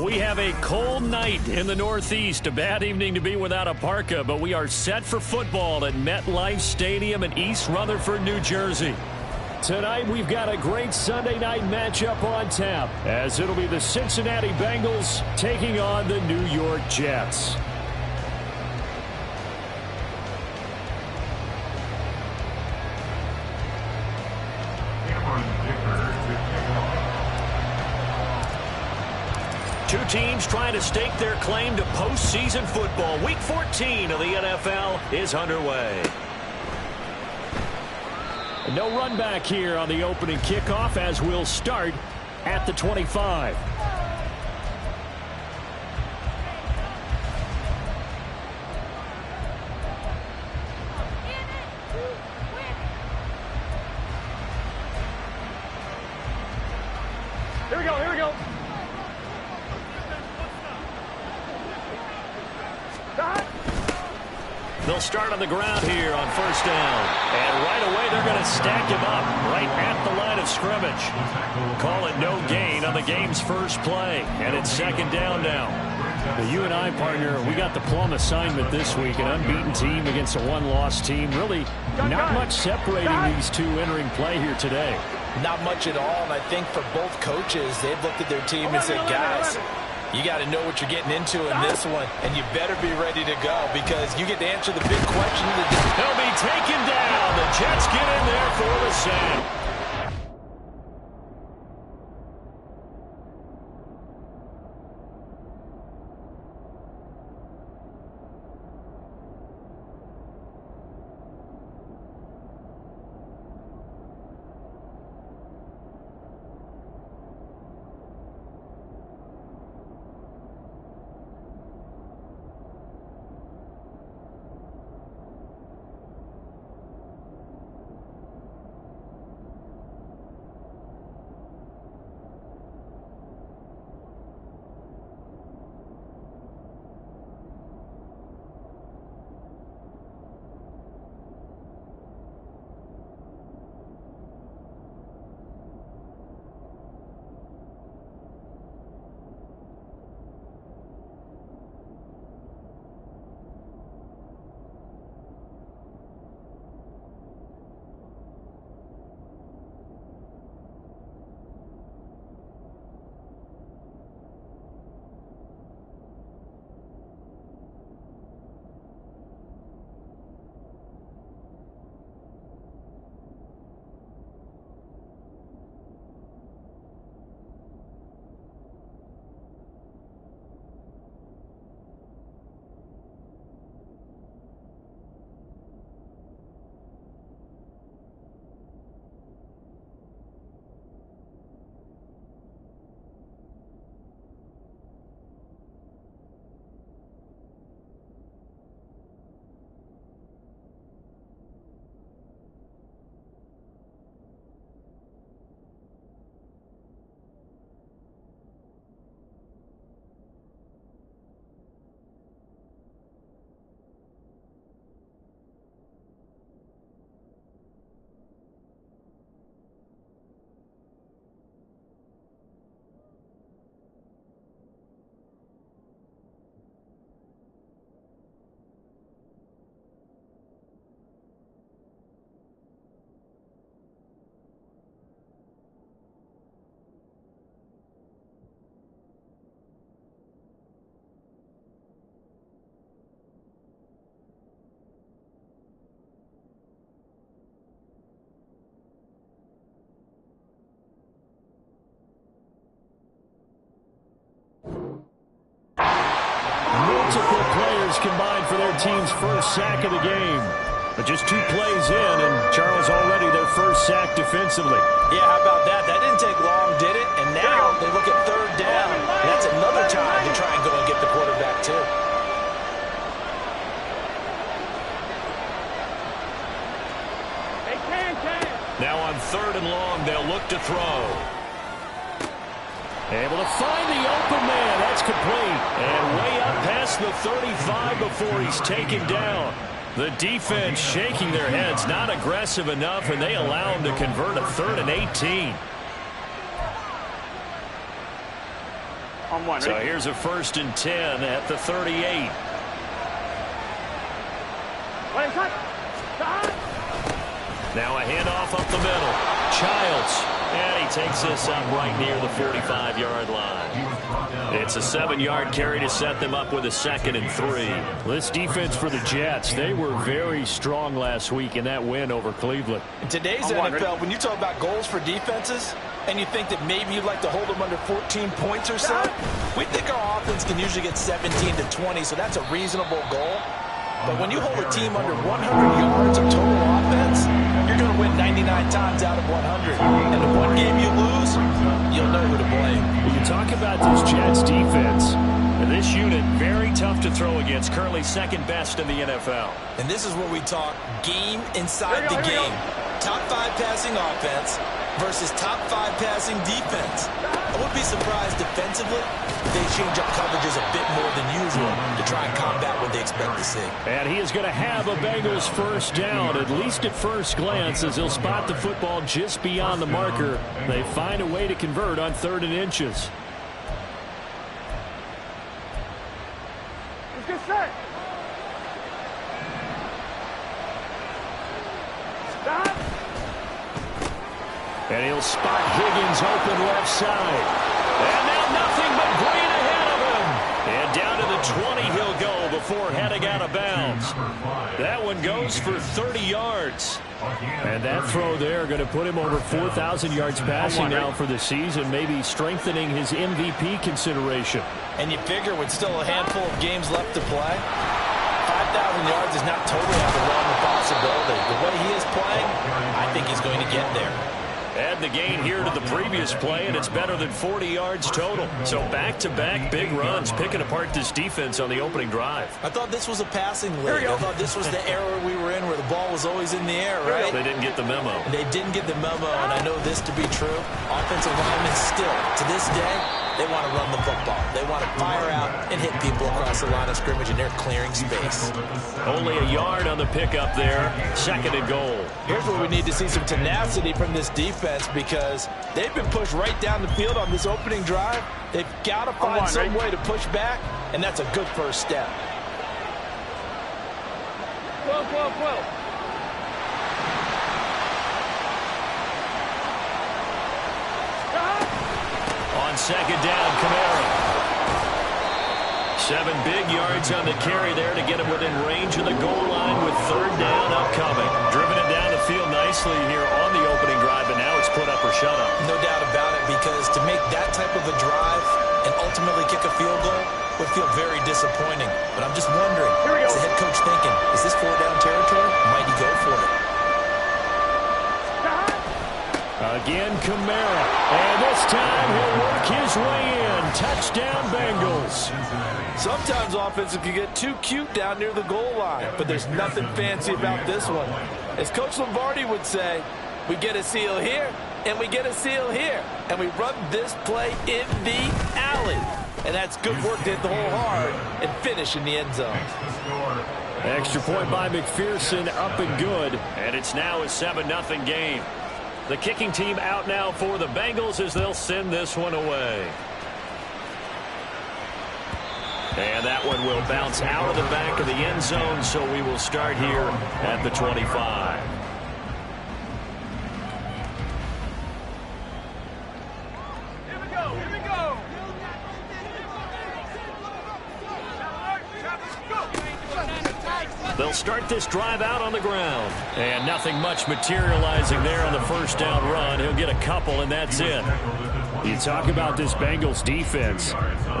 We have a cold night in the Northeast. A bad evening to be without a parka, but we are set for football at MetLife Stadium in East Rutherford, New Jersey. Tonight, we've got a great Sunday night matchup on tap, as it'll be the Cincinnati Bengals taking on the New York Jets. Two teams trying to stake their claim to postseason football. Week 14 of the NFL is underway. No run back here on the opening kickoff, as we'll start at the 25. Here we go, here we go. They'll start on the ground here on first down. And right away, they're going to stack him up right at the line of scrimmage. Call it no gain on the game's first play. And it's second down now. Well, you and I, partner, we got the plum assignment this week. An unbeaten team against a one-loss team. Really not much separating these two entering play here today. Not much at all, and I think for both coaches, they've looked at their team and said, guys, you got to know what you're getting into in this one, and you better be ready to go because you get to answer the big question. He'll be taken down. The Jets get in there for the sack. Multiple players combined for their team's first sack of the game. But just 2 plays in, and Charles already their first sack defensively. Yeah, how about that? That didn't take long, did it? And now they look at third down. That's another time to try and go and get the quarterback, too. Now on third and long, they'll look to throw. Able to find the open man. That's complete. And way up past the 35 before he's taken down. The defense shaking their heads, not aggressive enough, and they allow him to convert a 3rd and 18. So here's a 1st and 10 at the 38. Now a handoff up the middle. Childs. And he takes this up right near the 45-yard line. It's a 7-yard carry to set them up with a 2nd and 3. This defense for the Jets, they were very strong last week in that win over Cleveland. In today's NFL, when you talk about goals for defenses, and you think that maybe you'd like to hold them under 14 points or so, we think our offense can usually get 17 to 20, so that's a reasonable goal. But when you hold a team under 100 yards of total offense, you're going to win 99 times out of 100. And the one game you lose, you'll know who to blame. When you talk about this Jets defense, this unit very tough to throw against, currently 2nd best in the NFL. And this is where we talk game inside the game. Top 5 passing offense versus top 5 passing defense. I wouldn't be surprised defensively if they change up coverages a bit more than usual to try and combat what they expect to see. And he is going to have a Bengals 1st down, at least at first glance, as he'll spot the football just beyond the marker. They find a way to convert on 3rd and inches. Let's get set. Stop. And he'll spot Higgins open left side. And now nothing but green ahead of him. And down to the 20 he'll go before heading out of bounds. That one goes for 30 yards. And that throw there going to put him over 4,000 yards passing now for the season, maybe strengthening his MVP consideration. And you figure with still a handful of games left to play, 5,000 yards is not totally out of the realm of possibility. The way he is playing, I think he's going to get there. Add the gain here to the previous play, and it's better than 40 yards total. So back-to-back big runs, picking apart this defense on the opening drive. I thought this was a passing league. I thought this was the era we were in where the ball was always in the air, right? They didn't get the memo. They didn't get the memo, and I know this to be true. Offensive linemen still, to this day, they want to run the football. They want to fire out and hit people across the line of scrimmage, and they're clearing space. Only a yard on the pickup there. 2nd and goal. Here's where we need to see some tenacity from this defense because they've been pushed right down the field on this opening drive. They've got to find some way to push back, and that's a good first step. Whoa. On 2nd down, Kamara. 7 big yards on the carry there to get him within range of the goal line with 3rd down upcoming. Driven it down the field nicely here on the opening drive, and now it's put up or shut up. No doubt about it, because to make that type of a drive and ultimately kick a field goal would feel very disappointing. But I'm just wondering, is the head coach thinking, is this 4-down territory? Might he go for it? Again, Kamara. And this time he'll work his way in. Touchdown, Bengals. Sometimes offensive can get too cute down near the goal line, but there's nothing fancy about this one. As Coach Lombardi would say, we get a seal here, and we get a seal here, and we run this play in the alley. And that's good work to hit the hole hard and finish in the end zone. Extra point by McPherson, up and good. And it's now a 7-0 game. The kicking team out now for the Bengals as they'll send this one away. And that one will bounce out of the back of the end zone, so we will start here at the 25. Here we go. They'll start this drive out on the ground. And nothing much materializing there on the 1st down run. He'll get a couple, and that's it. You talk about this Bengals defense.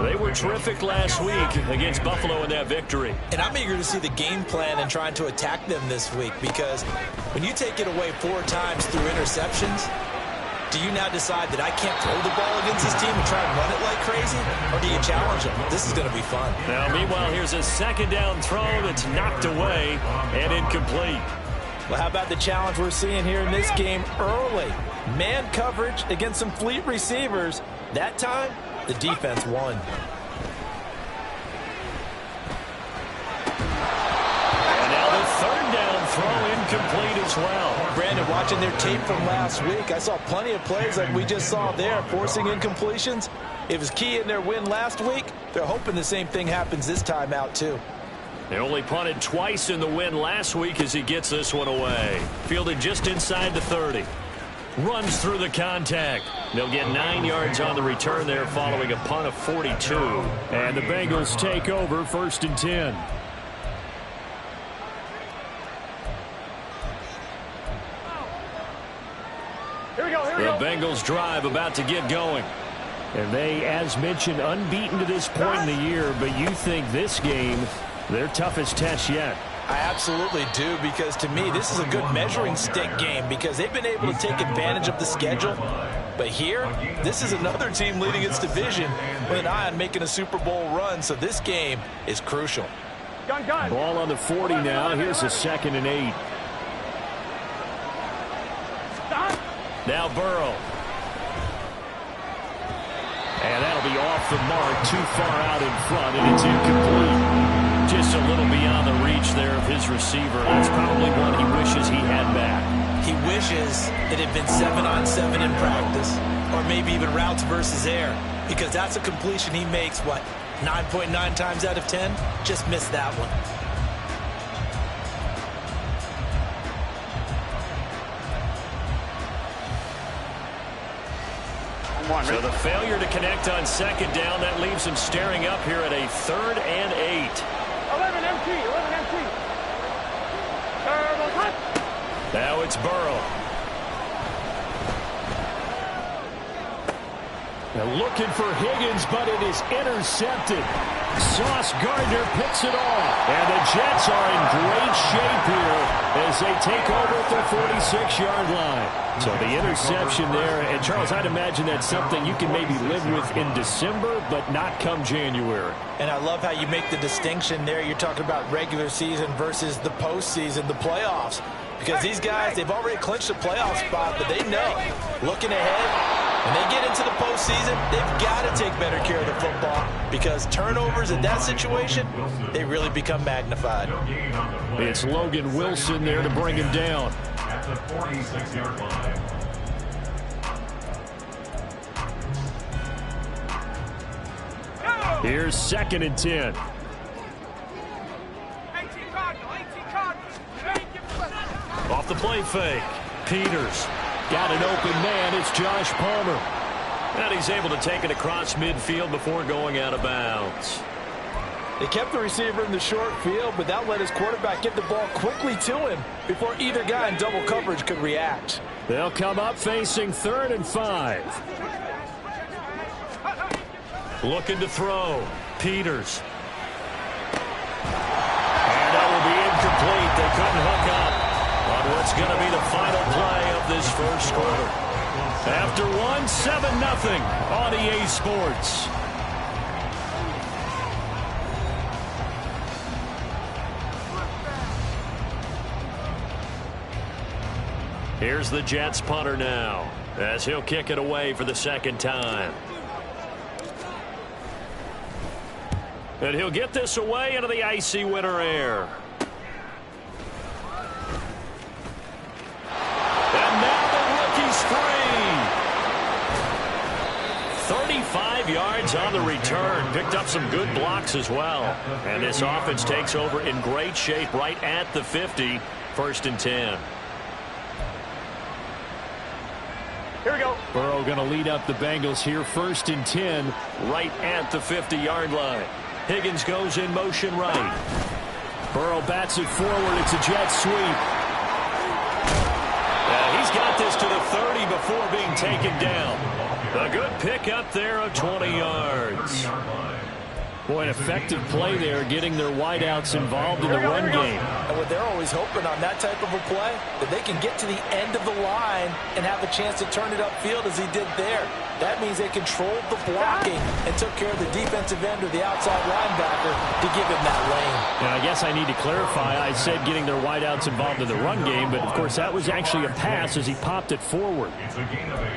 They were terrific last week against Buffalo in that victory. And I'm eager to see the game plan and trying to attack them this week, because when you take it away 4 times through interceptions, do you now decide that I can't throw the ball against this team and try and run it like crazy? Or do you challenge them? This is going to be fun. Now, meanwhile, here's a 2nd down throw that's knocked away and incomplete. Well, how about the challenge we're seeing here in this game early? Man coverage against some fleet receivers. That time, the defense won. And now the 3rd down throw incomplete. incomplete as well. Brandon, watching their tape from last week, I saw plenty of plays like we just saw there, forcing incompletions. It was key in their win last week. They're hoping the same thing happens this time out, too. They only punted twice in the win last week as he gets this one away. Fielded just inside the 30. Runs through the contact. They'll get 9 yards on the return there following a punt of 42. And the Bengals take over 1st and 10. Here we go, here we The go. Bengals drive about to get going. And they, as mentioned, unbeaten to this point in the year, but you think this game, their toughest test yet. I absolutely do, because to me, this is a good measuring stick game because they've been able to take advantage of the schedule. But here, this is another team leading its division with an eye on making a Super Bowl run, so this game is crucial. Gun. Ball on the 40 now. Here's a 2nd and 8. Stop. Now Burrow. And that'll be off the mark, too far out in front, and it's incomplete. Just a little beyond the reach there of his receiver. That's probably one he wishes he had back. He wishes it had been 7-on-7 in practice, or maybe even routes versus air, because that's a completion he makes, 9.9 times out of 10? Just missed that one. So the failure to connect on 2nd down, that leaves him staring up here at a 3rd and 8. 11 MT. Terrible cut. Now it's Burrow. Now looking for Higgins, but it is intercepted. Sauce Gardner picks it off. And the Jets are in great shape here as they take over at their 46-yard line. So the interception there, and Charles, I'd imagine that's something you can maybe live with in December, but not come January. And I love how you make the distinction there. You're talking about regular season versus the postseason, the playoffs. Because these guys, they've already clinched a playoff spot, but they know, looking ahead, when they get into the postseason, they've got to take better care of the football because turnovers in that situation, they really become magnified. It's Logan Wilson there to bring him down. At the 46-yard line. Here's 2nd and 10. 18 Cardinal. Off the play fake. Peters got an open man. It's Josh Palmer. And he's able to take it across midfield before going out of bounds. They kept the receiver in the short field, but that let his quarterback get the ball quickly to him before either guy in double coverage could react. They'll come up facing 3rd and 5. Looking to throw. Peters. And that will be incomplete. They couldn't hook up on what's going to be the final play of this first quarter. After 7-0 on EA Sports. Here's the Jets punter now as he'll kick it away for the 2nd time. And he'll get this away into the icy winter air. And now the rookie's free. 35 yards on the return. Picked up some good blocks as well. And this offense takes over in great shape right at the 50. 1st and 10. Here we go. Burrow going to lead up the Bengals here. 1st and 10 right at the 50-yard line. Higgins goes in motion right. Burrow bats it forward. It's a jet sweep. He's got this to the 30 before being taken down. A good pickup there of 20 yards. Boy, an effective play there, getting their wideouts involved in the run game. And what they're always hoping on that type of a play, that they can get to the end of the line and have a chance to turn it upfield as he did there. That means they controlled the blocking and took care of the defensive end or the outside linebacker to give him that lane. Now, I guess I need to clarify. I said getting their wideouts involved in the run game, but, of course, that was actually a pass as he popped it forward.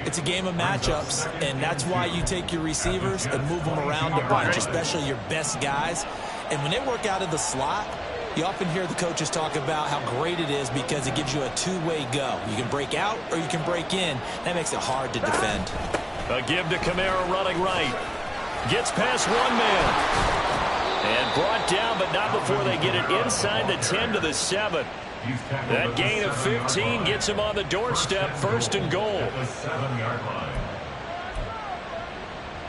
It's a game of matchups, and that's why you take your receivers and move them around a bunch, especially your best guys. And when they work out of the slot, You often hear the coaches talk about how great it is because it gives you a two-way go. You can break out or you can break in. That makes it hard to defend. A give to Kamara running right. Gets past one man. And brought down, but not before they get it inside the 10 to the 7. That gain of 15 gets him on the doorstep, 1st and goal. At the 7-yard line.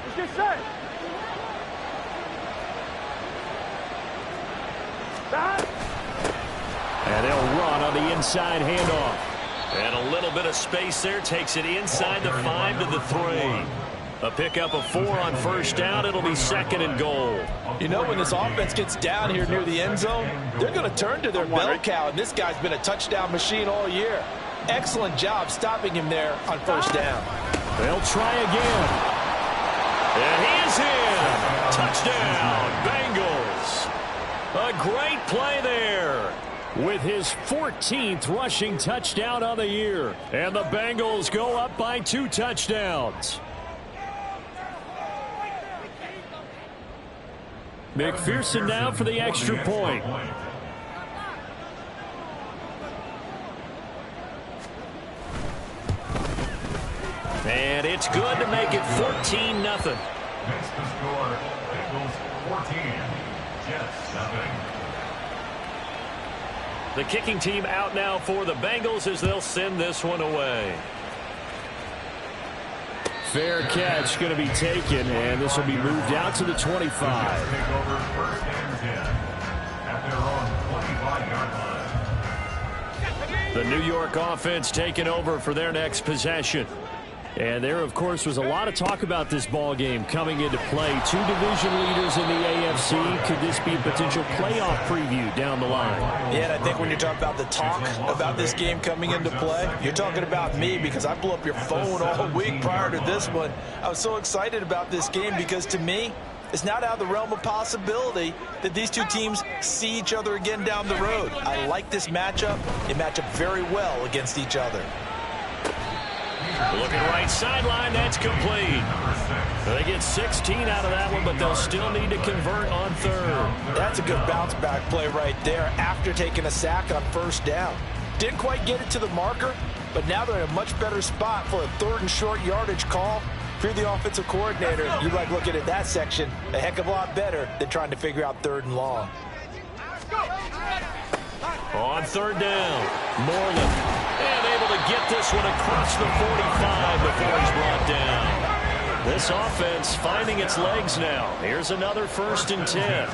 Let's get set. And they'll run on the inside handoff. And a little bit of space there takes it inside the 5 to the 3. A pickup of 4 on 1st down. It'll be 2nd and goal. You know, when this offense gets down here near the end zone, they're going to turn to their bell cow, and this guy's been a touchdown machine all year. Excellent job stopping him there on 1st down. They'll try again. And he's in. Touchdown, Bengals. A great play there with his 14th rushing touchdown on the year. And the Bengals go up by 2 touchdowns. McPherson now for the extra point. And it's good to make it 14-0. Next to score, Bengals 14, Jets 7. The kicking team out now for the Bengals as they'll send this one away. Fair catch going to be taken, and this will be moved out to the 25. Take over 1st and 10 at their own 25-yard line. The New York offense taking over for their next possession. And there, of course, was a lot of talk about this ball game coming into play. 2 division leaders in the AFC. Could this be a potential playoff preview down the line? Yeah, and I think when you're talking about the talk about this game coming into play, you're talking about me because I blew up your phone all week prior to this one. I was so excited about this game because, to me, it's not out of the realm of possibility that these two teams see each other again down the road. I like this matchup. They match up very well against each other. Looking right sideline, that's complete. They get 16 out of that one, but they'll still need to convert on 3rd. That's a good bounce-back play right there after taking a sack on 1st down. Didn't quite get it to the marker, but now they're in a much better spot for a 3rd and short yardage call. If you're the offensive coordinator, you like looking at that section a heck of a lot better than trying to figure out 3rd and long. On 3rd down, Moreland. And able to get this one across the 45 before he's brought down. This offense finding its legs now. Here's another 1st and 10.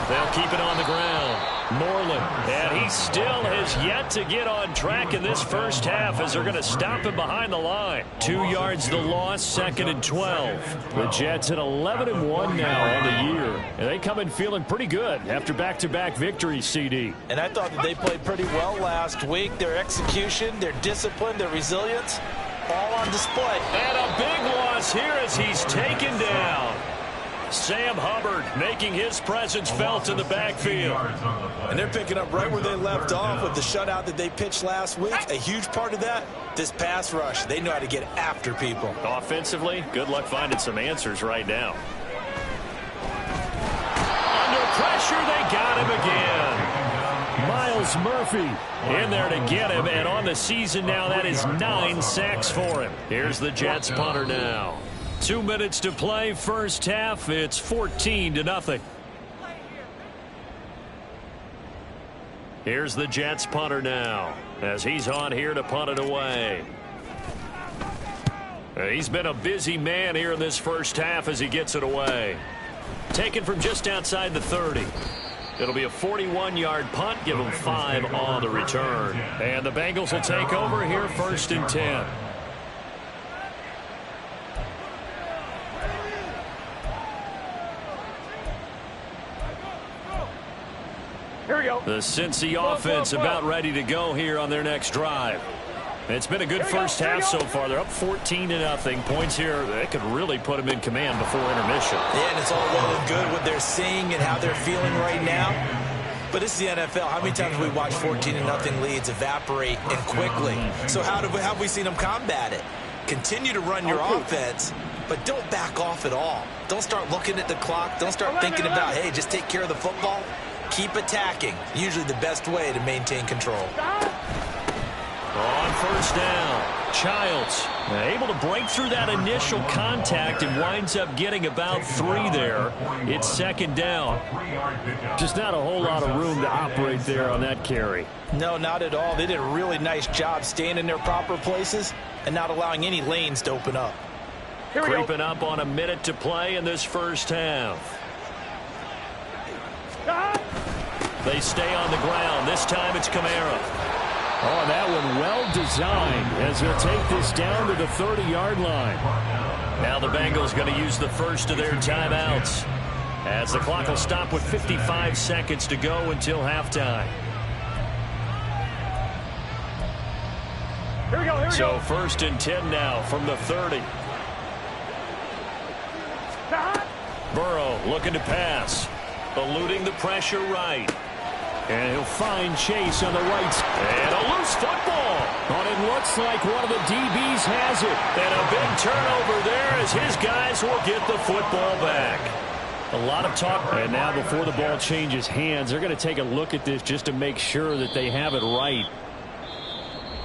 They'll keep it on the ground. Moreland, and he still has yet to get on track in this first half as they're going to stop him behind the line. 2 yards the loss, 2nd and 12. The Jets at 11-1 now on the year. And they come in feeling pretty good after back-to-back victories, CD. And I thought that they played pretty well last week. Their execution, their discipline, their resilience, all on display. And a big loss here as he's taken down. Sam Hubbard making his presence felt in the backfield. And they're picking up right where they left off with the shutout that they pitched last week. A huge part of that, this pass rush. They know how to get after people. Offensively, good luck finding some answers right now. Under pressure, they got him again. Miles Murphy in there to get him, and on the season now, that is 9 sacks for him. Here's the Jets punter now. 2 minutes to play, first half. It's 14-0. Here's the Jets punter now as he's on here to punt it away. He's been a busy man here in this first half as he gets it away. Taken from just outside the 30. It'll be a 41-yard punt. Give him 5 on the return. And the Bengals will take over here, 1st and 10. Here we go. The Cincy offense about ready to go here on their next drive. It's been a good first half so far. They're up 14-0. Points here, they could really put them in command before intermission. Yeah, and it's all well and good what they're seeing and how they're feeling right now. But this is the NFL. How many times have we watched 14-0 leads evaporate and quickly? So how have we seen them combat it? Continue to run your offense, but don't back off at all. Don't start looking at the clock. Don't start thinking about, hey, just take care of the football. keep attacking. Usually the best way to maintain control. On first down, Childs able to break through that initial contact and winds up getting about 3 there. It's second down. Just not a whole lot of room to operate there on that carry. No, not at all. They did a really nice job staying in their proper places and not allowing any lanes to open up. Creeping up on a minute to play in this first half. They stay on the ground. This time it's Kamara. Oh, that one well designed as he'll take this down to the 30-yard line. Now the Bengals going to use the first of their timeouts as the clock will stop with 55 seconds to go until halftime. Here we go, So first and 10 now from the 30. Burrow looking to pass. Eluding the pressure right. And he'll find Chase on the right. And a loose football. But it looks like one of the DBs has it. And a big turnover there as his guys will get the football back. A lot of talk. And now before the ball changes hands, they're going to take a look at this just to make sure that they have it right.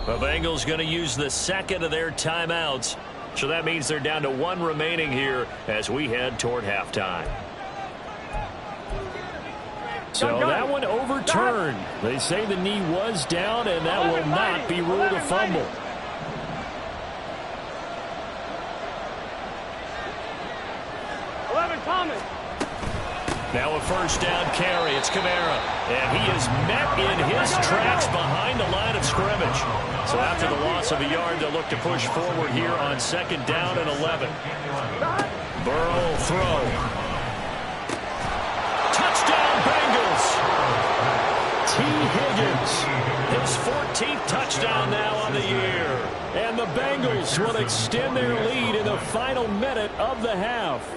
The Bengals going to use the second of their timeouts. So that means they're down to 1 remaining here as we head toward halftime. So that one overturned. They say the knee was down, and that will not be ruled a fumble. Now a first down carry. It's Kamara. And he is met in his tracks behind the line of scrimmage. So after the loss of a yard, they'll look to push forward here on second down and 11. Burrow throw. Touchdown Bengals. T. Higgins. His 14th touchdown now on the year. And the Bengals will extend their lead in the final minute of the half.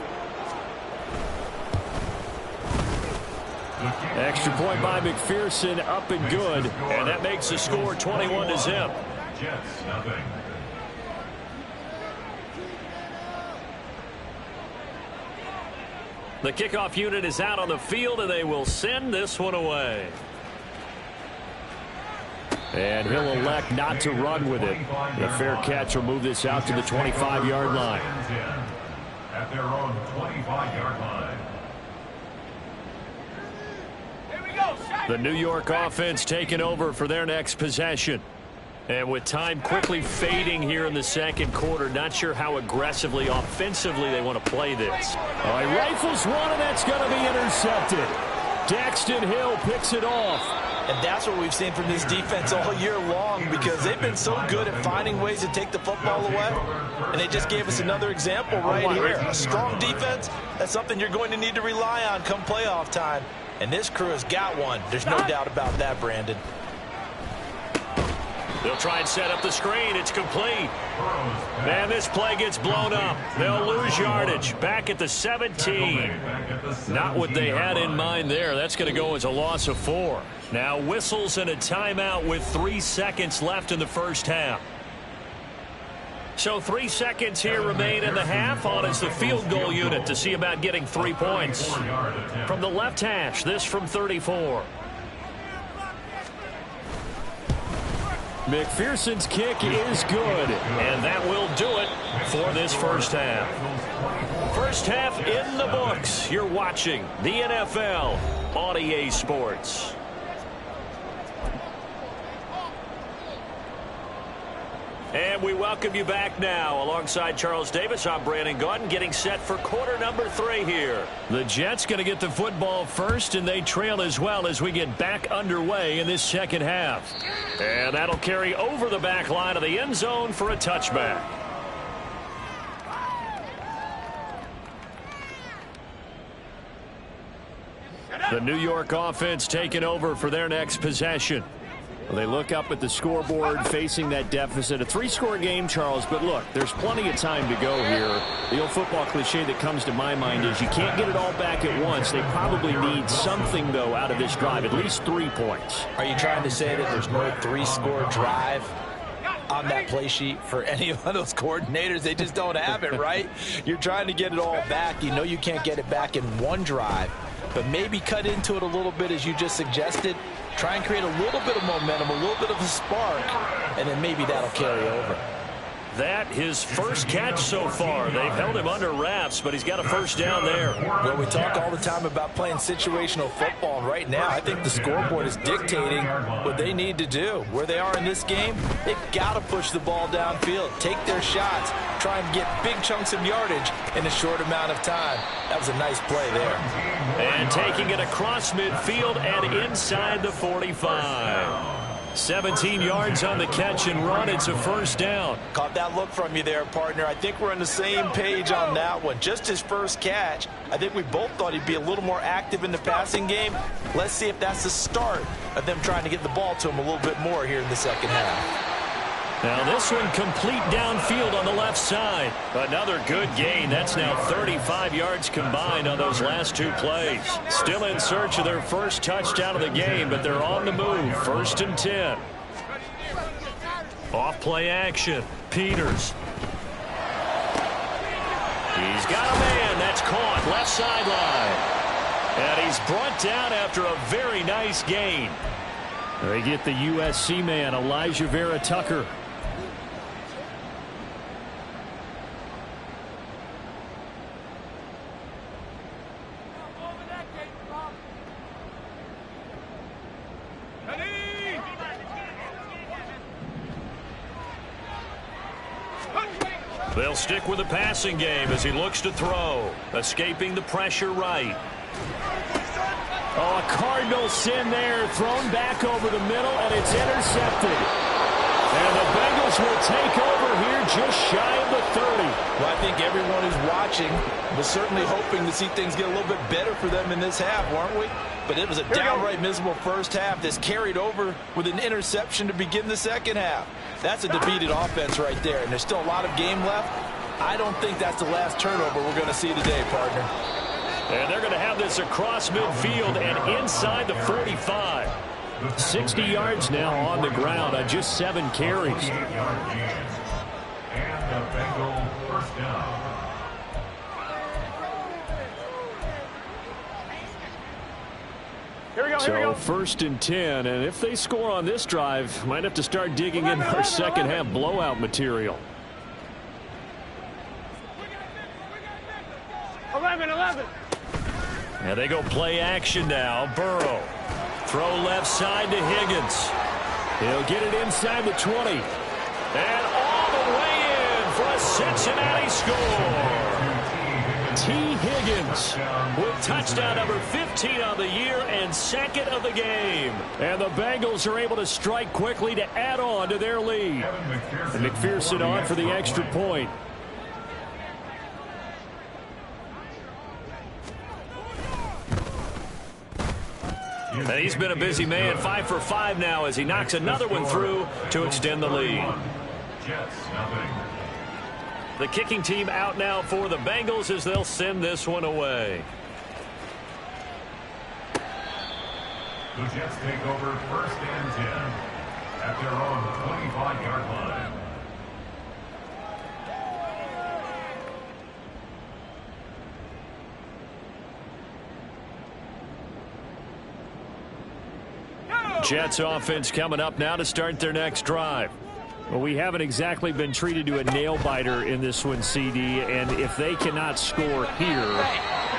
Extra point by McPherson, up and good. And that makes the score 21-0. Jets, nothing. The kickoff unit is out on the field, and they will send this one away. And he'll elect not to run with it. The fair catch will move this out to the 25-yard line. At their own 25-yard line. The New York offense taking over for their next possession. And with time quickly fading here in the second quarter, not sure how aggressively, offensively they want to play this. All right, rifles one, and that's going to be intercepted. Daxton Hill picks it off. And that's what we've seen from this defense all year long, because they've been so good at finding ways to take the football away. And they just gave us another example right here. A strong defense, that's something you're going to need to rely on come playoff time. And this crew has got one. There's no doubt about that, Brandon. They'll try and set up the screen. It's complete. Man, this play gets blown up. They'll lose yardage. Back at the 17. Not what they had in mind there. That's going to go as a loss of 4. Now whistles and a timeout with 3 seconds left in the first half. So 3 seconds here remain in the half. On is the field goal unit to see about getting 3 points. From the left hash, this from 34. McPherson's kick is good. And that will do it for this first half. First half in the books. You're watching the NFL on EA Sports. And we welcome you back now. Alongside Charles Davis, I'm Brandon Gaudin, getting set for quarter number 3 here. The Jets going to get the football first, and they trail as well as we get back underway in this second half. And that'll carry over the back line of the end zone for a touchback. The New York offense taking over for their next possession. Well, they look up at the scoreboard facing that deficit. A 3-score game, Charles, but look, there's plenty of time to go here. The old football cliche that comes to my mind is you can't get it all back at once. They probably need something, though, out of this drive, at least 3 points. Are you trying to say that there's no 3-score drive on that play sheet for any of those coordinators? They just don't have it, right? You're trying to get it all back. You know you can't get it back in one drive. but maybe cut into it a little bit as you just suggested. Try and create a little bit of momentum, a little bit of a spark, and then maybe that'll carry over. That his first catch so far. They've held him under wraps, but he's got a first down there. Well, we talk all the time about playing situational football, and right now I think the scoreboard is dictating what they need to do. Where they are in this game, they've got to push the ball downfield, take their shots, try and get big chunks of yardage in a short amount of time. That was a nice play there. And taking it across midfield and inside the 45. 17 yards on the catch and run. It's a first down. Caught that look from you there, partner. I think we're on the same page on that one. Just his first catch. I think we both thought he'd be a little more active in the passing game. Let's see if that's the start of them trying to get the ball to him a little bit more here in the second half. Now this one complete downfield on the left side. Another good gain. That's now 35 yards combined on those last two plays. Still in search of their first touchdown of the game, but they're on the move. First and 10. Off play action. Peters. He's got a man. That's caught. Left sideline. And he's brought down after a very nice gain. They get the USC man, Elijah Vera Tucker. They'll stick with the passing game as he looks to throw. Escaping the pressure right. Oh, a cardinal sin there. Thrown back over the middle, and it's intercepted. And the Bengals will take over here just shy of the 30. Well, I think everyone who's watching was certainly hoping to see things get a little bit better for them in this half, weren't we? But it was a downright miserable first half that's carried over with an interception to begin the second half. That's a defeated offense right there, and there's still a lot of game left. I don't think that's the last turnover we're going to see today, partner. And they're going to have this across midfield and inside the 45. 60 yards now on the ground on just 7 carries. And the Bengals first down. So first and 10, and if they score on this drive, might have to start digging in our second half blowout material. 11. And they go play action now. Burrow. Throw left side to Higgins. He'll get it inside the 20. And all the way in for a Cincinnati score. T. Higgins With touchdown number 15 on the year and second of the game. And the Bengals are able to strike quickly to add on to their lead. And McPherson on for the extra point. And he's been a busy man, 5 for 5 now as he knocks another one through to extend the lead. Jets, nothing. The kicking team out now for the Bengals as they'll send this one away. The Jets take over first and 10 at their own 25-yard line. Jets offense coming up now to start their next drive. Well, we haven't exactly been treated to a nail-biter in this one, CD, and if they cannot score here,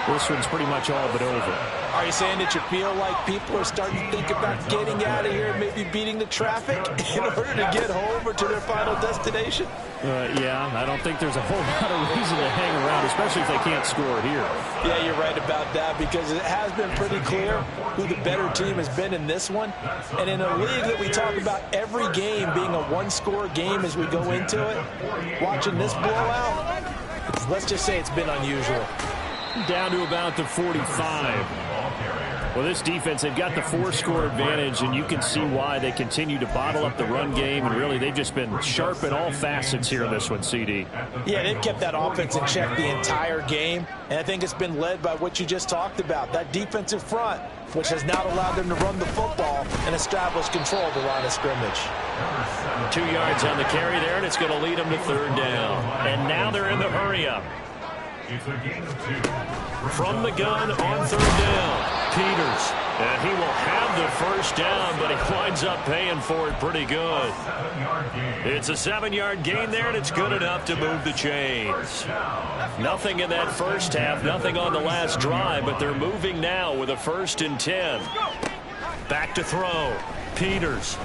this one's pretty much all but over. Are you saying that you feel like people are starting to think about getting out of here and maybe beating the traffic in order to get home or to their final destination? Yeah, I don't think there's a whole lot of reason to hang around, especially if they can't score here. Yeah, you're right about that because it has been pretty clear who the better team has been in this one. And in a league that we talk about every game being a one-score game as we go into it, watching this blowout, let's just say it's been unusual. Down to about the 45. Well, this defense, they've got the 4-score advantage, and you can see why they continue to bottle up the run game, and really they've just been sharp in all facets here in this one, CD. Yeah, they've kept that offense in check the entire game, and I think it's been led by what you just talked about, that defensive front, which has not allowed them to run the football and establish control of the line of scrimmage. 2 yards on the carry there, and it's going to lead them to third down. And now they're in the hurry-up. It's a gain of 2. From the gun on third down, Peters. And he will have the first down, but he winds up paying for it pretty good. 7-yard gain. It's a 7-yard gain there, and it's good enough to move the chains. Nothing in that first half, nothing on the last drive, but they're moving now with a 1st and 10. Back to throw. Peters.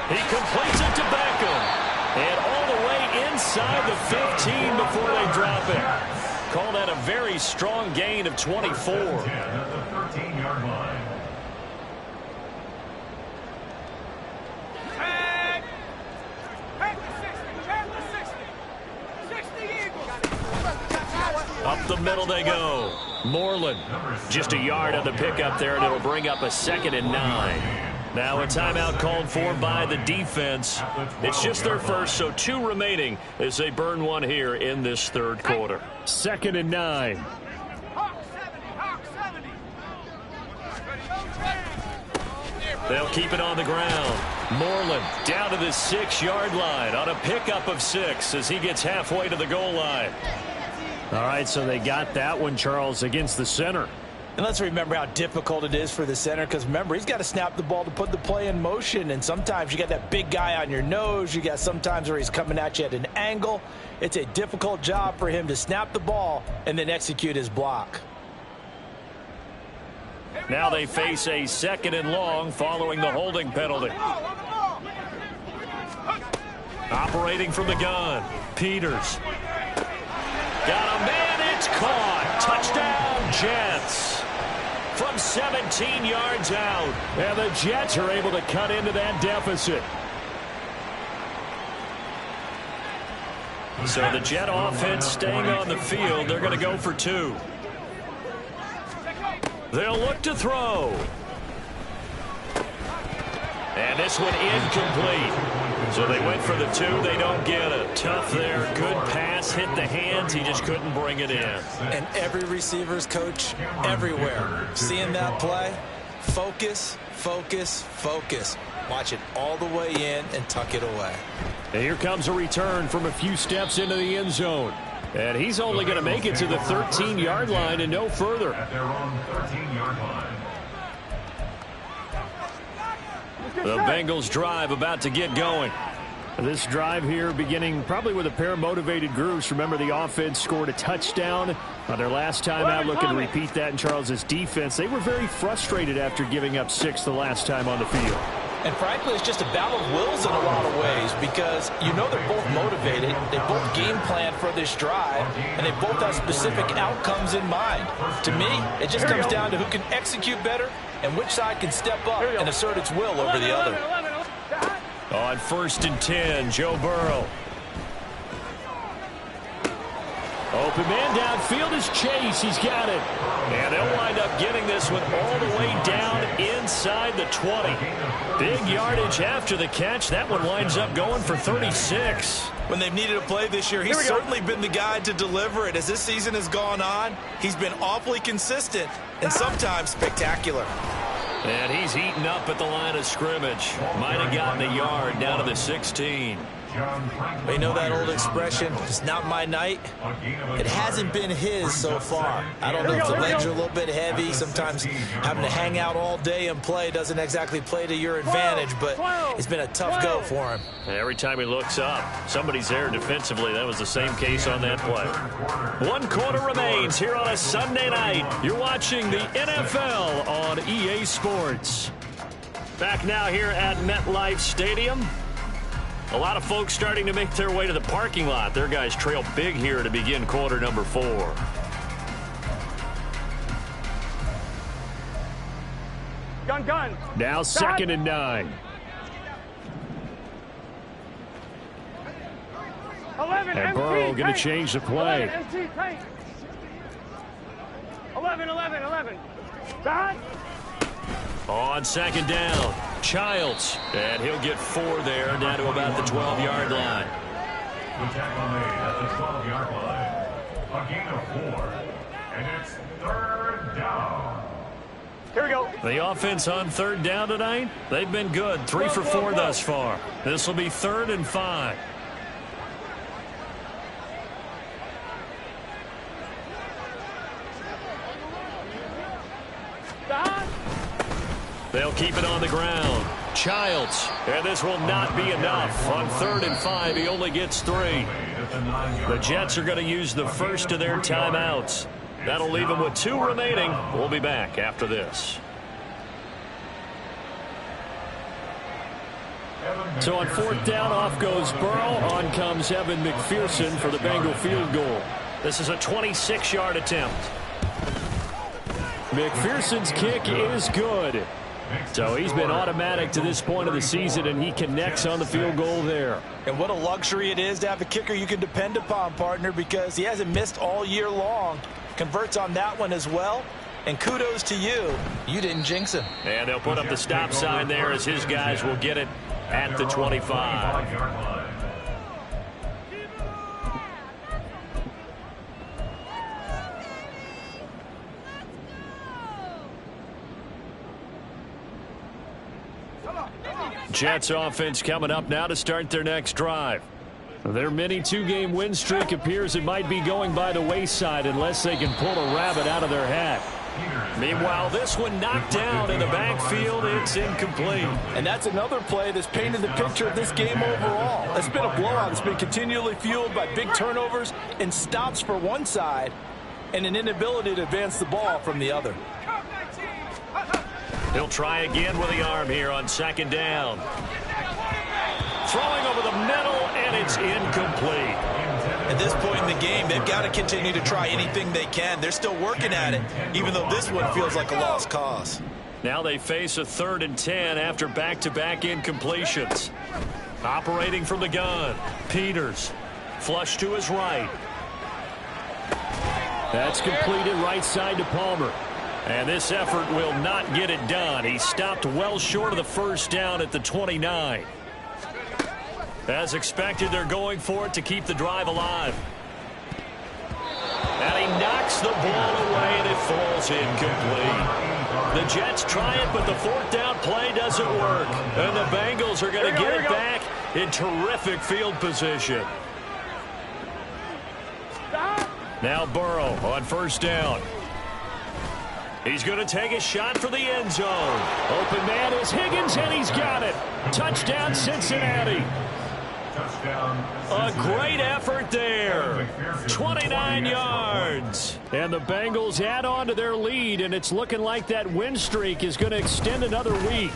He completes it to Beckham. And all the way inside the 15 before they drop it. Call that a very strong gain of 24. At the 13-yard line. Up the middle they go. Moreland. Just a yard on the pickup there, and it'll bring up a 2nd and 9. Now a timeout called for by the defense. It's just their first, so 2 remaining as they burn one here in this third quarter. 2nd and 9. They'll keep it on the ground. Moreland down to the 6-yard line on a pickup of 6 as he gets halfway to the goal line. All right, so they got that one, Charles, against the center. And let's remember how difficult it is for the center, because remember, he's got to snap the ball to put the play in motion, and sometimes you got that big guy on your nose. You got sometimes where he's coming at you at an angle. It's a difficult job for him to snap the ball and then execute his block. Now they face a 2nd and long following the holding penalty. Operating from the gun, Peters. Got a man, it's caught. Touchdown, Jets. From 17 yards out. And the Jets are able to cut into that deficit. So the Jet offense staying on the field. They're going to go for 2. They'll look to throw. And this one incomplete. So they went for the 2. They don't get it. Tough there. Good pass. Hit the hands. He just couldn't bring it in. And every receiver's coach everywhere. Seeing that play, focus, focus, focus. Watch it all the way in and tuck it away. And here comes a return from a few steps into the end zone. And he's only going to make it to the 13-yard line and no further. At their own 13-yard line. The Bengals drive about to get going. This drive here beginning probably with a pair of motivated groups. Remember, the offense scored a touchdown on their last time out. Looking to repeat that in Charles's defense. They were very frustrated after giving up 6 the last time on the field. And frankly, it's just a battle of wills in a lot of ways, because you know they're both motivated, they both game plan for this drive, and they both have specific outcomes in mind. To me, it just comes down to who can execute better and which side can step up and assert its will over the other. On 1st and 10, Joe Burrow. Open man downfield is Chase. He's got it. And they'll wind up getting this one all the way down inside the 20. Big yardage after the catch. That one winds up going for 36. When they've needed a play this year, he's certainly been the guy to deliver it. As this season has gone on, he's been awfully consistent and sometimes spectacular. And he's eaten up at the line of scrimmage. Might have gotten a yard down to the 16. We know that old expression, it's not my night. It hasn't been his so far. I don't know if the legs are a little bit heavy. Sometimes having to hang out all day and play doesn't exactly play to your advantage, but it's been a tough go for him. Every time he looks up, somebody's there defensively. That was the same case on that play. 1 quarter remains here on a Sunday night. You're watching the NFL on EA Sports. Back now here at MetLife Stadium. A lot of folks starting to make their way to the parking lot. Their guys trail big here to begin quarter number 4. Gun. Now 2nd and 9. 11, And Burrow going to change the play. 11. God. On 2nd down, Childs. And he'll get 4 there, down to about the 12-yard line. The tackle made at the 12-yard line. A gain of 4. And it's 3rd down. Here we go. The offense on 3rd down tonight, they've been good. 3 for 4 thus far. This will be 3rd and 5. They'll keep it on the ground. Childs. And this will not be enough. On 3rd and 5, he only gets 3. The Jets are going to use the first of their timeouts. That'll leave them with 2 remaining. We'll be back after this. So on 4th down, off goes Burrow. On comes Evan McPherson for the Bengal field goal. This is a 26-yard attempt. McPherson's kick is good. So he's been automatic to this point of the season, and he connects on the field goal there. And what a luxury it is to have a kicker you can depend upon, partner, because he hasn't missed all year long. Converts on that one as well. And kudos to you. You didn't jinx him. And they'll put up the stop sign there as his guys will get it at the 25. Jets offense coming up now to start their next drive. Their mini 2-game win streak appears it might be going by the wayside unless they can pull a rabbit out of their hat. Meanwhile, this one knocked down in the backfield. It's incomplete. And that's another play that's painted the picture of this game overall. It's been a blowout. It's been continually fueled by big turnovers and stops for one side and an inability to advance the ball from the other. He'll try again with the arm here on 2nd down. Throwing over the middle, and it's incomplete. At this point in the game, they've got to continue to try anything they can. They're still working at it, even though this one feels like a lost cause. Now they face a 3rd and 10 after back-to-back incompletions. Operating from the gun, Peters. Flush to his right. That's completed right side to Palmer. And this effort will not get it done. He stopped well short of the 1st down at the 29. As expected, they're going for it to keep the drive alive. And he knocks the ball away, and it falls incomplete. The Jets try it, but the 4th down play doesn't work. And the Bengals are going to get it back in terrific field position. Now Burrow on 1st down. He's going to take a shot for the end zone. Open man is Higgins, and he's got it. Touchdown, Cincinnati. A great effort there. 29 yards. And the Bengals add on to their lead, and it's looking like that win streak is going to extend another week.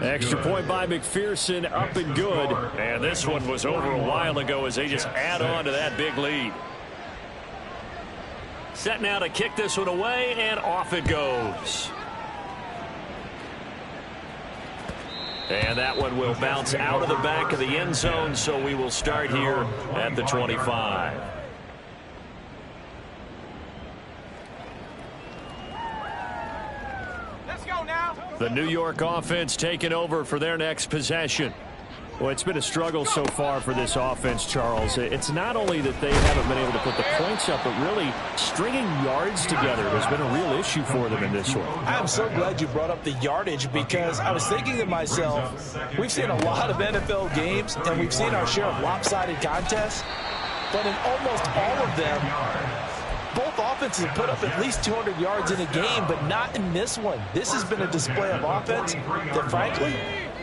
Extra point by McPherson, up and good. And this one was over a while ago as they just add on to that big lead. Set now to kick this one away, and off it goes. And that one will bounce out of the back of the end zone, so we will start here at the 25. Let's go now. The New York offense taking over for their next possession. Well, it's been a struggle so far for this offense, Charles. It's not only that they haven't been able to put the points up, but really stringing yards together has been a real issue for them in this one. I'm so glad you brought up the yardage, because I was thinking to myself, we've seen a lot of NFL games, and we've seen our share of lopsided contests, but in almost all of them, both offenses have put up at least 200 yards in a game, but not in this one. This has been a display of offense that, frankly,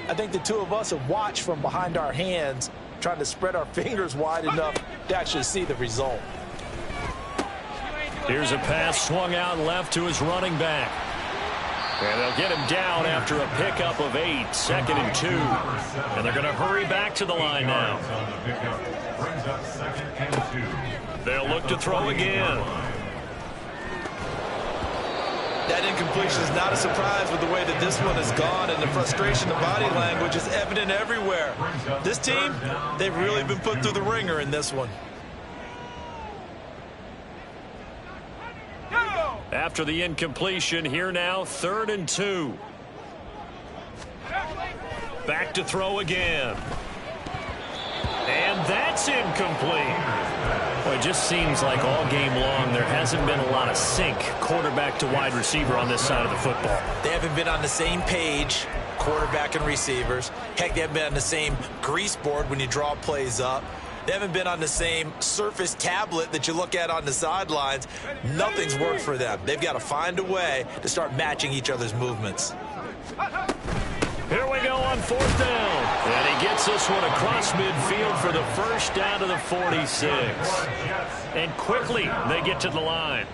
I think the two of us have watched from behind our hands, trying to spread our fingers wide enough to actually see the result. Here's a pass swung out left to his running back. And they'll get him down after a pickup of 8, 2nd and 2. And they're going to hurry back to the line now. They'll look to throw again. That incompletion is not a surprise with the way that this one has gone, and the frustration of body language is evident everywhere. This team, they've really been put through the ringer in this one. After the incompletion, here now, 3rd and 2. Back to throw again. And that's incomplete. Well, it just seems like all game long there hasn't been a lot of sync quarterback to wide receiver on this side of the football. They haven't been on the same page, quarterback and receivers. Heck, they haven't been on the same grease board when you draw plays up. They haven't been on the same surface tablet that you look at on the sidelines. Nothing's worked for them. They've got to find a way to start matching each other's movements. Here we go on 4th down. And he gets this one across midfield for the first down to the 46. And quickly they get to the line.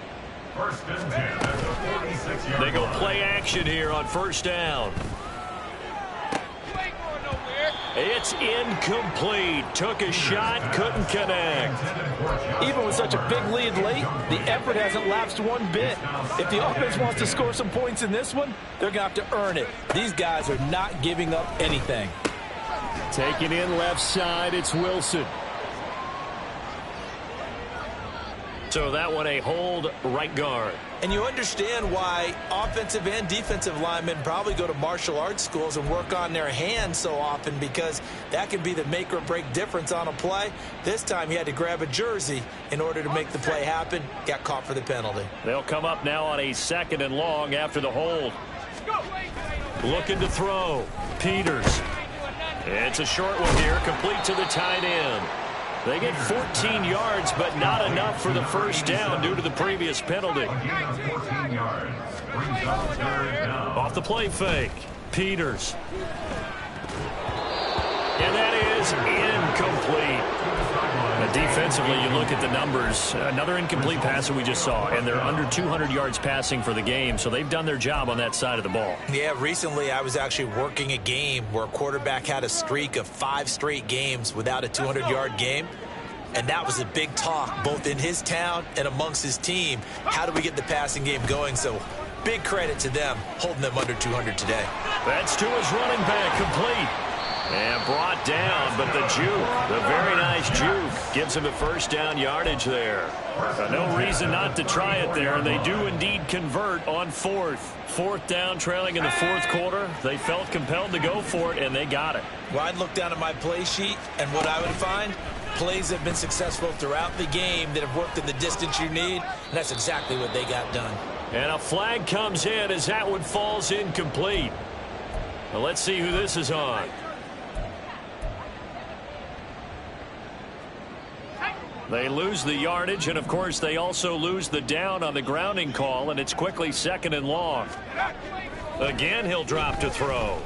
First and 10 at the 46-yard They go line. play action here on 1st down. It's incomplete. Took a shot, couldn't connect. Even with such a big lead late, the effort hasn't lapsed one bit. If the offense wants to score some points in this one, they're going to have to earn it. These guys are not giving up anything. Taking in left side, it's Wilson. So that one a hold right guard. And you understand why offensive and defensive linemen probably go to martial arts schools and work on their hands so often, because that can be the make or break difference on a play. This time he had to grab a jersey in order to make the play happen. Got caught for the penalty. They'll come up now on a 2nd and long after the hold. Looking to throw. Peters. It's a short one here, complete to the tight end. They get 14 yards, but not enough for the first down due to the previous penalty. 14 yards. Brings up 3rd down. Off the play fake. Peters. And that is incomplete. Now, defensively, you look at the numbers. Another incomplete pass that we just saw, and they're under 200 yards passing for the game, so they've done their job on that side of the ball. Yeah, recently I was actually working a game where a quarterback had a streak of 5 straight games without a 200-yard game. And that was a big talk both in his town and amongst his team. How do we get the passing game going? So big credit to them holding them under 200 today. That's to his running back, complete. And brought down, but the juke, the very nice juke, gives him a first down yardage there. No reason not to try it there, and they do indeed convert on 4th. 4th down, trailing in the 4th quarter. They felt compelled to go for it, and they got it. Well, I'd look down at my play sheet, and what I would find, plays have been successful throughout the game that have worked in the distance you need, and that's exactly what they got done. And a flag comes in as that one falls incomplete. Well, let's see who this is on. They lose the yardage, and of course they also lose the down on the grounding call, and it's quickly 2nd and long. Again, he'll drop to throw.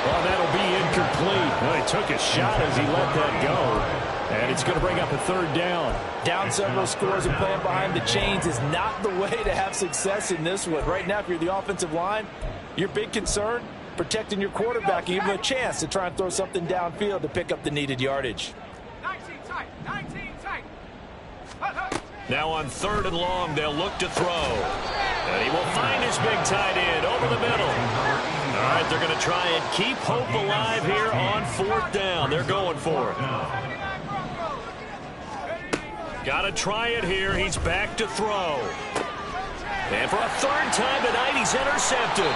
Well, that'll be incomplete. Well, he took a shot as he let that go, and it's going to bring up a 3rd down. Down several scores and playing behind the chains is not the way to have success in this one. Right now, if you're the offensive line, your big concern, protecting your quarterback, give him a chance to try and throw something downfield to pick up the needed yardage. 19 tight. 19 tight. Now on 3rd and long, they'll look to throw. And he will find his big tight end over the middle. All right, they're going to try and keep hope alive here on 4th down. They're going for it. Got to try it here. He's back to throw. And for a 3rd time tonight, he's intercepted.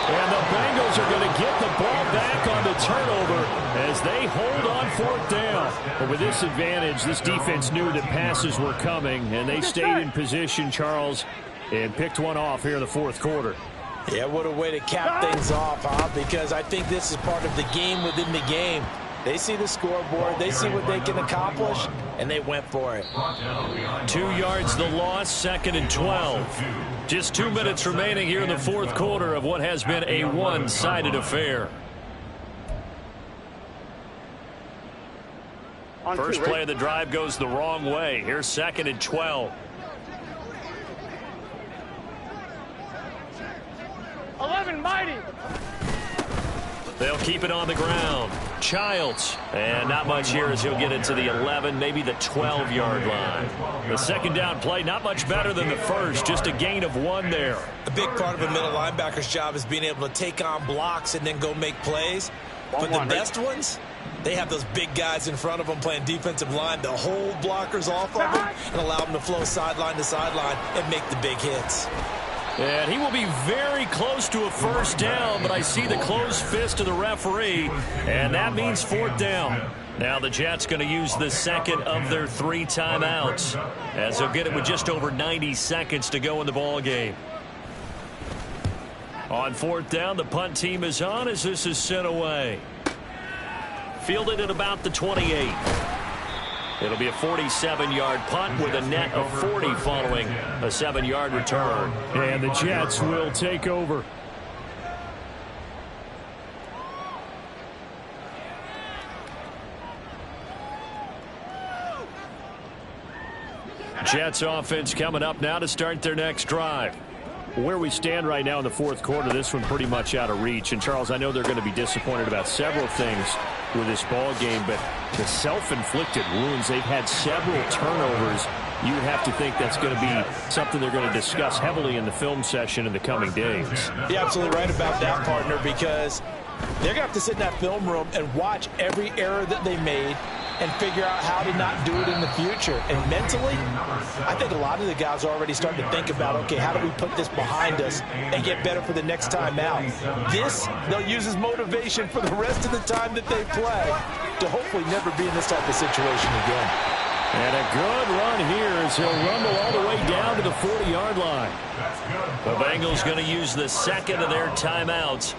And the Bengals are going to get the ball back on the turnover as they hold on 4th down. But with this advantage, this defense knew that passes were coming, and they stayed in position, Charles, and picked one off here in the 4th quarter. Yeah, what a way to cap things off, huh? Because I think this is part of the game within the game. They see the scoreboard, they see what they can accomplish, and they went for it. 2 yards the loss, 2nd and 12. Just 2 minutes remaining here in the 4th quarter of what has been a one-sided affair. First play of the drive goes the wrong way. Here's 2nd and 12. 11 mighty. They'll keep it on the ground. Childs. And not much here as he'll get into the 11, maybe the 12-yard line. The 2nd down play, not much better than the first, just a gain of 1 there. A big part of a middle linebacker's job is being able to take on blocks and then go make plays. But the best ones, they have those big guys in front of them playing defensive line that hold blockers off of them and allow them to flow sideline to sideline and make the big hits. And he will be very close to a first down, but I see the closed fist of the referee, and that means 4th down. Now the Jets going to use the 2nd of their 3 timeouts, as they'll get it with just over 90 seconds to go in the ball game. On 4th down, the punt team is on as this is sent away. Fielded at about the 28. It'll be a 47-yard punt with a net of 40 following a 7-yard return. And the Jets will take over. Jets offense coming up now to start their next drive. Where we stand right now in the fourth quarter, this one pretty much out of reach. And, Charles, I know they're going to be disappointed about several things with this ball game, but the self-inflicted wounds, they've had several turnovers. You would have to think that's going to be something they're going to discuss heavily in the film session in the coming days. You're absolutely right about that, partner, because they're going to have to sit in that film room and watch every error that they made and figure out how to not do it in the future. And mentally, I think a lot of the guys are already starting to think about, okay, how do we put this behind us and get better for the next time out? This, they'll use as motivation for the rest of the time that they play to hopefully never be in this type of situation again. And a good run here as he'll rumble all the way down to the 40-yard line. The Bengals going to use the second of their timeouts.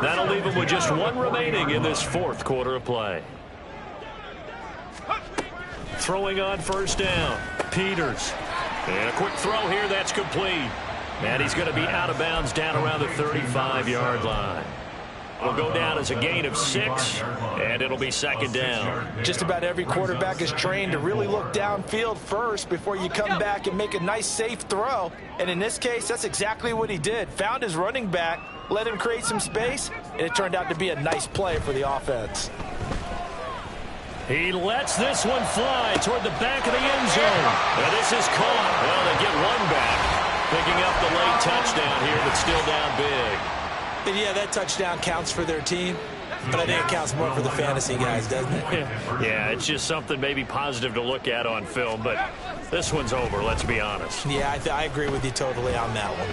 That'll leave them with just one remaining in this fourth quarter of play. Throwing on first down, Peters. And a quick throw here, that's complete. And he's going to be out of bounds down around the 35-yard line. It'll go down as a gain of 6, and it'll be second down. Just about every quarterback is trained to really look downfield first before you come back and make a nice, safe throw. And in this case, that's exactly what he did. Found his running back, let him create some space, and it turned out to be a nice play for the offense. He lets this one fly toward the back of the end zone. And this is caught. Well, they get one back. Picking up the late touchdown here, but still down big. And yeah, that touchdown counts for their team, but I think it counts more for the fantasy guys, doesn't it? Yeah, it's just something maybe positive to look at on film, but this one's over, let's be honest. Yeah, I agree with you totally on that one.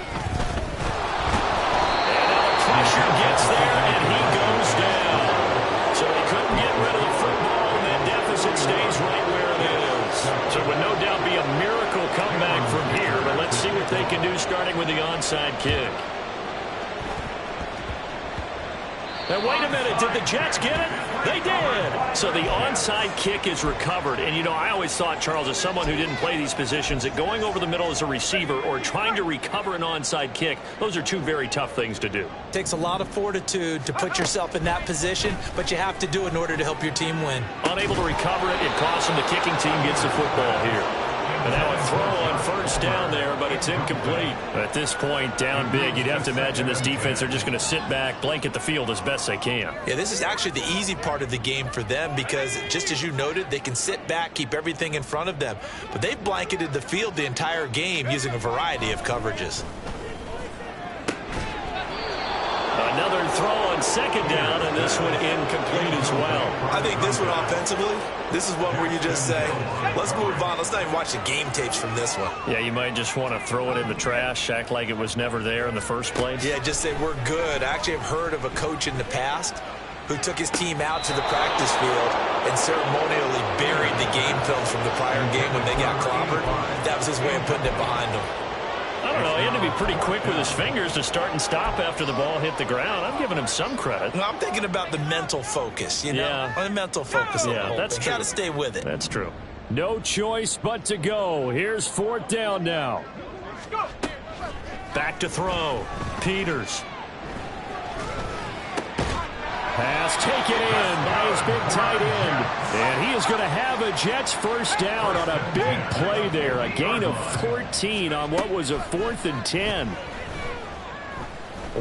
And now the pressure gets there, and he goes down. So he couldn't get rid of the football, and that deficit stays right where it is. So it would no doubt be a miracle comeback from here, but let's see what they can do starting with the onside kick. Now, wait a minute. Did the Jets get it? They did. So the onside kick is recovered. And, you know, I always thought, Charles, as someone who didn't play these positions, that going over the middle as a receiver or trying to recover an onside kick, those are two very tough things to do. It takes a lot of fortitude to put yourself in that position, but you have to do it in order to help your team win. Unable to recover it, it costs them. The kicking team gets the football here. And now a throw on first down there, but it's incomplete. At this point, down big, you'd have to imagine this defense, they're just going to sit back, blanket the field as best they can. Yeah, this is actually the easy part of the game for them because, just as you noted, they can sit back, keep everything in front of them. But they've blanketed the field the entire game using a variety of coverages. Another throw on second down, and this one incomplete as well. I think this one offensively, this is one where you just say, let's move on. Let's not even watch the game tapes from this one. Yeah, you might just want to throw it in the trash, act like it was never there in the first place. Yeah, just say we're good. I actually have heard of a coach in the past who took his team out to the practice field and ceremonially buried the game film from the prior game when they got clobbered. That was his way of putting it behind them. I don't know. He had to be pretty quick with his fingers to start and stop after the ball hit the ground. I'm giving him some credit. No, I'm thinking about the mental focus, you know? Yeah. The mental focus. Yeah, that's true. Got to stay with it. That's true. No choice but to go. Here's fourth down now. Back to throw. Peters. Pass taken in by his big tight end. And he is going to have a Jets first down on a big play there. A gain of 14 on what was a 4th and 10.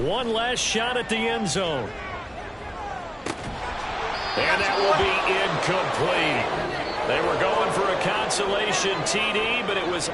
One last shot at the end zone. And that will be incomplete. They were going for a consolation TD, but it was